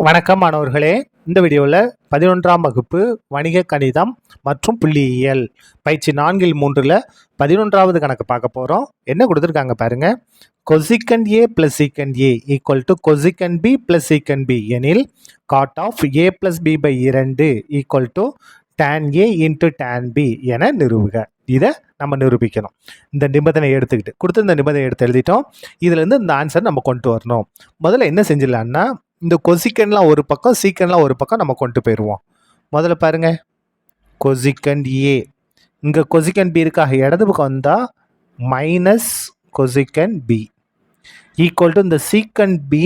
வணக்கம் மாணவர்களே. இந்த வீடியோவில் 11ஆம் வகுப்பு வணிக கணிதம் மற்றும் புள்ளியியல் பயிற்சி 4-3 11வது கணக்கு பார்க்க போகிறோம். என்ன கொடுத்துருக்காங்க பாருங்க. Cosecant A plus secant A equal to cosecant B plus secant B எனில் cot of A plus B by 2 equal to tan A into tan B என நிறுவுக. இதை நம்ம நிரூபிக்கணும். இந்த நிபந்தனை எடுத்துக்கிட்டு கொடுத்து இந்த நிபந்தனை எடுத்து எழுதிட்டோம். இதுலேருந்து இந்த ஆன்சர் நம்ம கொண்டு வரணும். முதல்ல என்ன செஞ்சிடலான்னா, இந்த கொசிக்கண்ட்லாம் ஒரு பக்கம், சீக்கண்ட்லாம் ஒரு பக்கம் நம்ம கொண்டு போயிடுவோம். முதல்ல பாருங்க, கொசிக்கண்ட் ஏ, இங்கே கொசிக்கண்ட் பி இருக்காக, இடது பக்கம் வந்தால் minus cosecant B equal to இந்த சீக்கண்ட் பி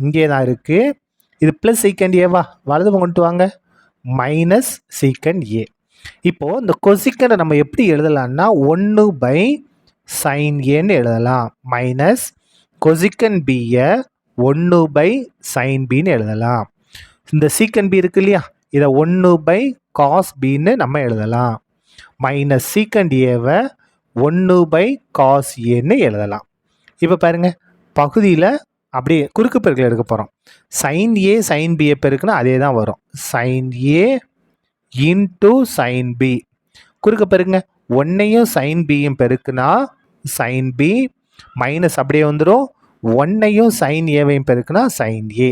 இங்கே தான் இருக்குது. இது ப்ளஸ் சீக்கண்ட் ஏவா, வலது பக்கம் கொண்டு வாங்க, மைனஸ் சீக்கண்ட் ஏ. இப்போது இந்த கொசிக்கண்டை நம்ம எப்படி எழுதலாம்னா 1/sin ஏன்னு எழுதலாம். மைனஸ் கொசிக்கண்ட் பியை 1/sin பின்னு எழுதலாம். இந்த சீக்கண்ட் பி இருக்கு இல்லையா, இதை 1/cos பின்னு நம்ம எழுதலாம். மைனஸ் சீக்கண்ட் ஏவை 1/cos ஏன்னு எழுதலாம். இப்போ பாருங்கள், பகுதியில் அப்படியே குறுக்கு பெருக்கல் எடுக்க போகிறோம். sin ஏ sin பியை பெருக்குன்னா அதே தான் வரும். sin A into sin B குறுக்க பெருக்குங்க. 1ஐயும் sin பியும் பெருக்குனா sin பி மைனஸ் அப்படியே வந்துடும். 1ஐயும் sin ஏவையும் பெருக்குனா sin ஏ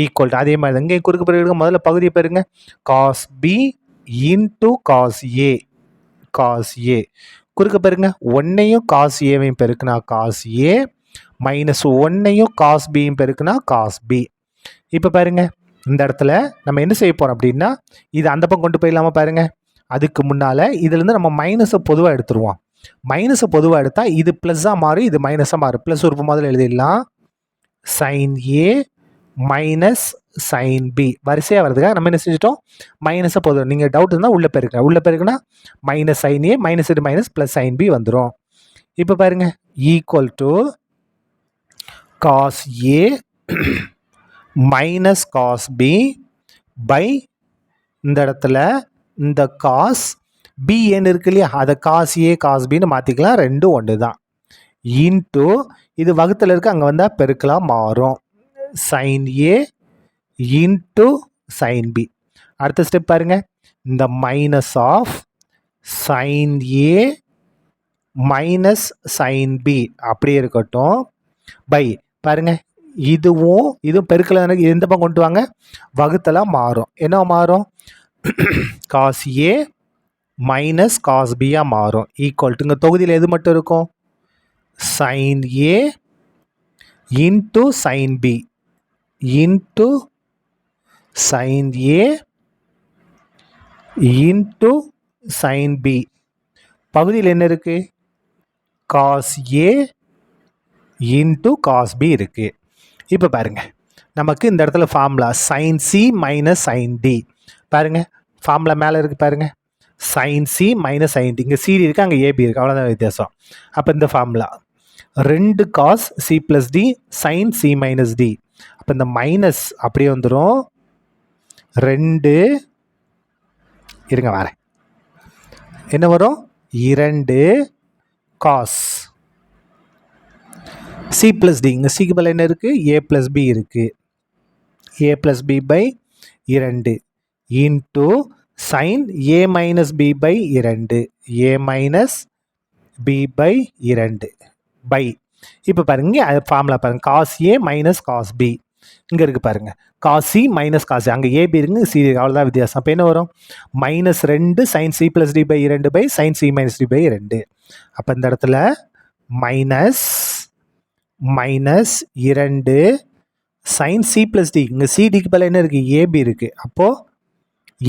ஈக்குவல் டு அதே மாதிரி தான் இங்கே குறுக்கு பெருக்க. முதல்ல பகுதியை பெருங்க. cos பி இன்ட்டு cos ஏ, cos ஏ குறுக்க பெருங்க. 1ஐயும் cos ஏவையும் பெருக்குனா cos ஏ மைனஸ் 1ஐயும் cos பியும் பெருக்குனா cos பி. இப்போ பாருங்க, இந்த இடத்துல நம்ம என்ன செய்ய போகிறோம் அப்படின்னா, இது அந்த பக்கம் கொண்டு போயிடலாமா பாருங்க. அதுக்கு முன்னால் இதுலேருந்து நம்ம மைனஸை பொதுவாக எடுத்துருவோம். மைனஸை பொதுவாக எடுத்தால் இது ப்ளஸ்ஸாக மாறும், இது மைனஸாக மாறும். ப்ளஸ் உறுப்பு முதல்ல எழுதிடலாம். sin A minus sin B வரிசையாக வர்றதுக்காக நம்ம என்ன செஞ்சிட்டோம், மைனஸை பொதுவாக. நீங்கள் டவுட் இருந்தால் உள்ளே பெருக்க, உள்ளே பெருக்குன்னா மைனஸ் sin ஏ மைனஸ் இது மைனஸ் ப்ளஸ் sin பி வந்துடும். இப்போ பாருங்க, equal to cos A minus cos B by இந்த இடத்துல இந்த cos பி ஏன்னு இருக்கு இல்லையா, அதை cos ஏ cos பின்னு மாற்றிக்கலாம். ரெண்டும் ஒன்று தான். இன்ட்டு இது வகுத்தில் இருக்க, அங்கே வந்தால் பெருக்கலாம் மாறும். sin A into sin B. அடுத்த ஸ்டெப் பாருங்க, இந்த minus of sin A minus sin B அப்படியே இருக்கட்டும். பை பாருங்க, இதுவும் பெருக்கல எந்த பக்கம் கொண்டு வாங்க, வகுத்தலாம் மாறும். என்ன மாறும், cos ஏ மைனஸ் cos பியாக மாறும். ஈக்குவல் டு இங்கே தொகுதியில் எது மட்டும் இருக்கும், sin A into sin B into sin A into sin B. பகுதியில் என்ன இருக்குது, cos A into cos B இருக்குது. இப்போ பாருங்கள், நமக்கு இந்த இடத்துல formula sin C minus sin D. பாருங்கள், ஃபார்முலா மேலே இருக்குது பாருங்கள், sin C minus sin D. இங்கே சிடி இருக்குது, அங்கே ஏபி இருக்குது, அவ்வளோதான் வித்தியாசம். அப்போ இந்த formula 2 cos C plus D sin C minus D. அப்போ இந்த மைனஸ் அப்படியே வந்துடும். 2 இருங்க வரேன், என்ன வரும், 2 cos சி ப்ளஸ் டி. இங்கே சிக்கு பதில் என்ன இருக்குது, ஏ ப்ளஸ் பி இருக்குது. A plus B by 2 into sine A minus B by 2, A minus B by 2 by. இப்போ பாருங்க, ஃபார்முலா பாருங்கள், cos A minus cos B. இங்கே இருக்குது பாருங்கள், காஸ் சி மைனஸ் காஸ், அங்கே ஏபி இருக்குங்க, சி அவ்வளோதான் வித்தியாசம். அப்போ என்ன வரும், minus 2 sine C plus D by 2 by sine C minus D by 2. அப்போ இந்த இடத்துல minus minus 2 sine C plus D, இங்கே சிடிக்கு பதில் என்ன இருக்குது, ஏபி இருக்குது. அப்போது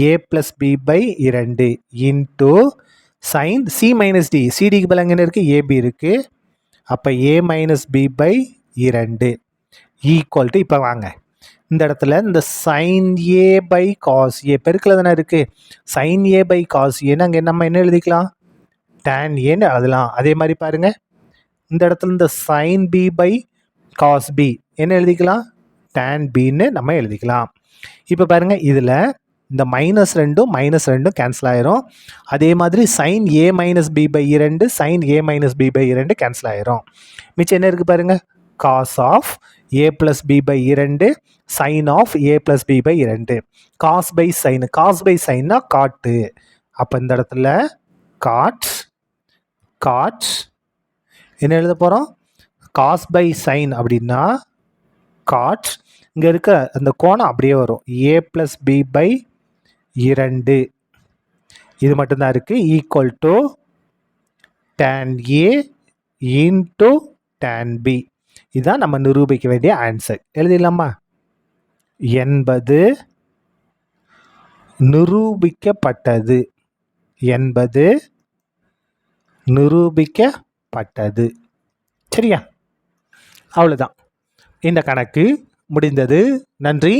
A plus B by 2 into sine C minus D, சிடிக்கு பதில் அங்கே என்ன இருக்குது, ஏபி இருக்குது. அப்போ A minus B by 2 equal to, இப்போ வாங்க இந்த இடத்துல இந்த sine A by cos A பெருக்கில் தானே இருக்குது, சைன் ஏ பை காஸ் ஏன்னு அங்கே நம்ம என்ன எழுதிக்கலாம், tan ஏன்னு எழுதலாம். அதே மாதிரி பாருங்கள், இந்த இடத்துல இந்த sine B by cos B என்ன எழுதிக்கலாம், tan பின்னு நம்ம எழுதிக்கலாம். இப்போ பாருங்கள், இதில் இந்த -2 கேன்சல் ஆயிரும். அதே மாதிரி sin a minus B by 2 sin a minus B by 2 cancel ஆயிரும். மிச்சம் என்ன இருக்குது பாருங்கள், cos of a plus B by 2 sine of A plus B by 2. Cos by sine, cos by சைன்னா காட்டு. அப்போ இந்த இடத்துல காட் காட் என்ன எழுத போகிறோம்? காஸ் பை சைன் அப்படின்னா காட், இங்கே இருக்க அந்த கோணம் அப்படியே வரும், ஏ ப்ளஸ் பி பை 2 இது மட்டும்தான் இருக்குது, equal to tan A into tan B. இதுதான் நம்ம நிரூபிக்க வேண்டிய ஆன்சர். எழுதிடலாமா? என்பது நிரூபிக்கப்பட்டது, என்பது நிரூபிக்கப்பட்டது. சரியா? அவ்வளோதான், இந்த கணக்கு முடிந்தது. நன்றி.